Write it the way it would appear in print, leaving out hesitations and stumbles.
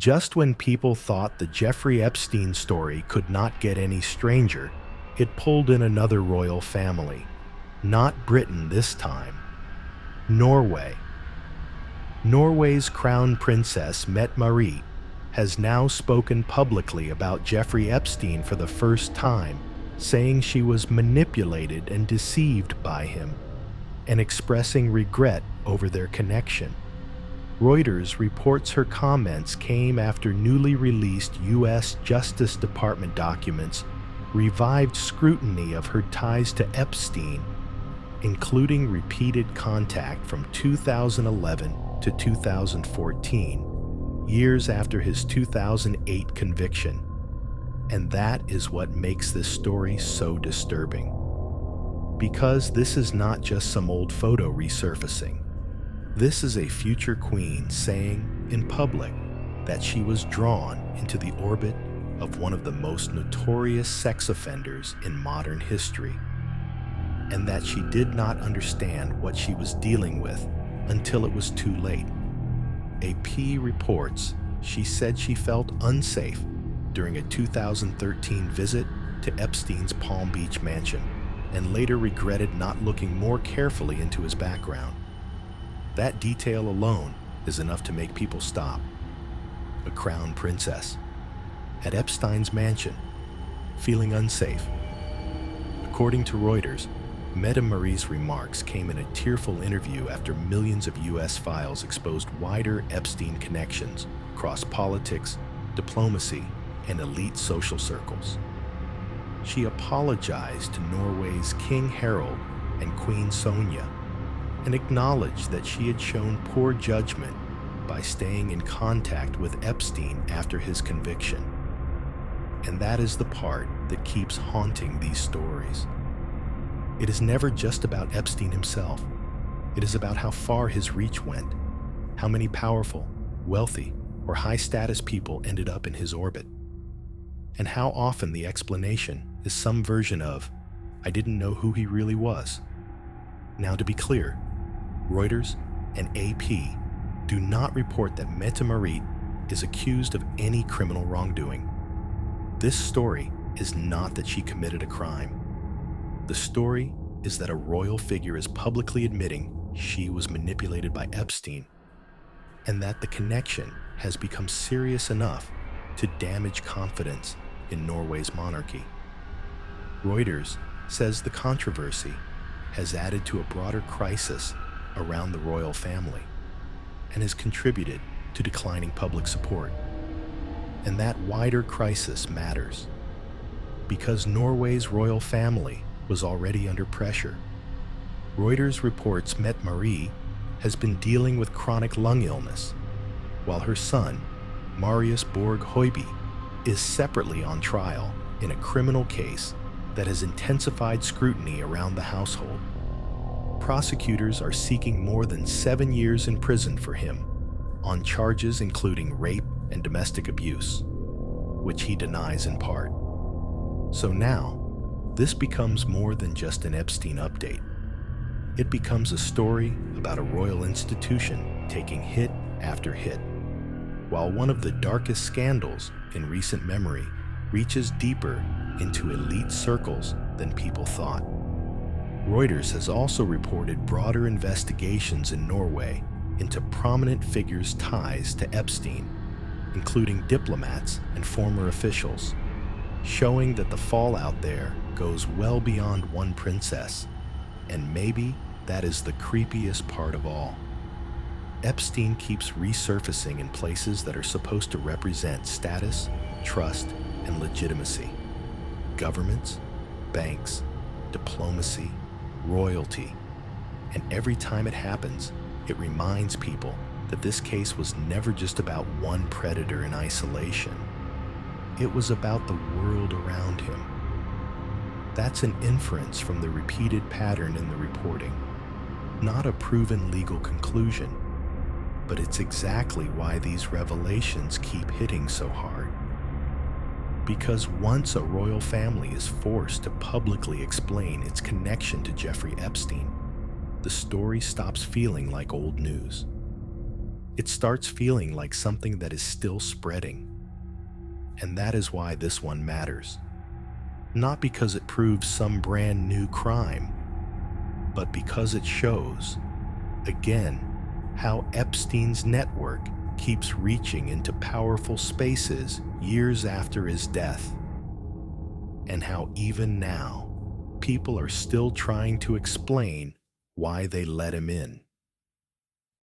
Just when people thought the Jeffrey Epstein story could not get any stranger, it pulled in another royal family. Not Britain this time. Norway. Norway's crown princess Mette-Marit has now spoken publicly about Jeffrey Epstein for the first time, saying she was manipulated and deceived by him, and expressing regret over their connection. Reuters reports her comments came after newly released U.S. Justice Department documents revived scrutiny of her ties to Epstein, including repeated contact from 2011 to 2014, years after his 2008 conviction. And that is what makes this story so disturbing. Because this is not just some old photo resurfacing. This is a future queen saying in public that she was drawn into the orbit of one of the most notorious sex offenders in modern history, and that she did not understand what she was dealing with until it was too late. AP reports she said she felt unsafe during a 2013 visit to Epstein's Palm Beach mansion, and later regretted not looking more carefully into his background. That detail alone is enough to make people stop. A crown princess at Epstein's mansion, feeling unsafe. According to Reuters, Mette-Marit's remarks came in a tearful interview after millions of U.S. files exposed wider Epstein connections across politics, diplomacy, and elite social circles. She apologized to Norway's King Harald and Queen Sonja, and acknowledged that she had shown poor judgment by staying in contact with Epstein after his conviction. And that is the part that keeps haunting these stories. It is never just about Epstein himself. It is about how far his reach went, how many powerful, wealthy, or high-status people ended up in his orbit, and how often the explanation is some version of, "I didn't know who he really was." Now, to be clear, Reuters and AP do not report that Mette-Marit is accused of any criminal wrongdoing. This story is not that she committed a crime. The story is that a royal figure is publicly admitting she was manipulated by Epstein, and that the connection has become serious enough to damage confidence in Norway's monarchy. Reuters says the controversy has added to a broader crisis around the royal family and has contributed to declining public support. And that wider crisis matters because Norway's royal family was already under pressure. Reuters reports Mette-Marit has been dealing with chronic lung illness, while her son, Marius Borg Høiby, is separately on trial in a criminal case that has intensified scrutiny around the household. Prosecutors are seeking more than 7 years in prison for him on charges including rape and domestic abuse, which he denies in part. So now, this becomes more than just an Epstein update. It becomes a story about a royal institution taking hit after hit, while one of the darkest scandals in recent memory reaches deeper into elite circles than people thought. Reuters has also reported broader investigations in Norway into prominent figures' ties to Epstein, including diplomats and former officials, showing that the fallout there goes well beyond one princess, and maybe that is the creepiest part of all. Epstein keeps resurfacing in places that are supposed to represent status, trust, and legitimacy. Governments, banks, diplomacy, royalty. And every time it happens, it reminds people that this case was never just about one predator in isolation. It was about the world around him. That's an inference from the repeated pattern in the reporting, not a proven legal conclusion, but it's exactly why these revelations keep hitting so hard. Because once a royal family is forced to publicly explain its connection to Jeffrey Epstein, the story stops feeling like old news. it starts feeling like something that is still spreading. And that is why this one matters. Not because it proves some brand new crime, but because it shows, again, how Epstein's network keeps reaching into powerful spaces years after his death, and how even now, people are still trying to explain why they let him in.